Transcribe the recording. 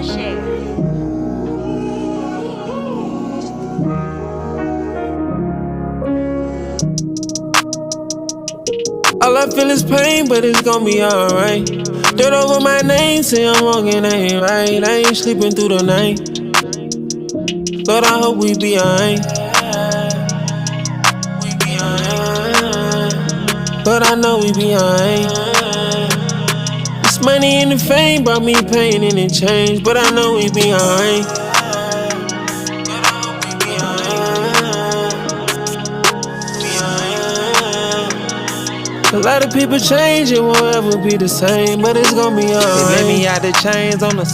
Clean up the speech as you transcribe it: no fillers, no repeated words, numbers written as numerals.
shit. All I feel is pain, but it's gon' be alright. Dirt over my name, say I'm wrong and I ain't right. I ain't sleeping through the night. Lord, I hope we be alright. But I know we be alright. This money and the fame brought me pain and it changed, but I know we be alright. A lot of people change, it won't ever be the same, but it's gon' be alright. They let me out the chains on the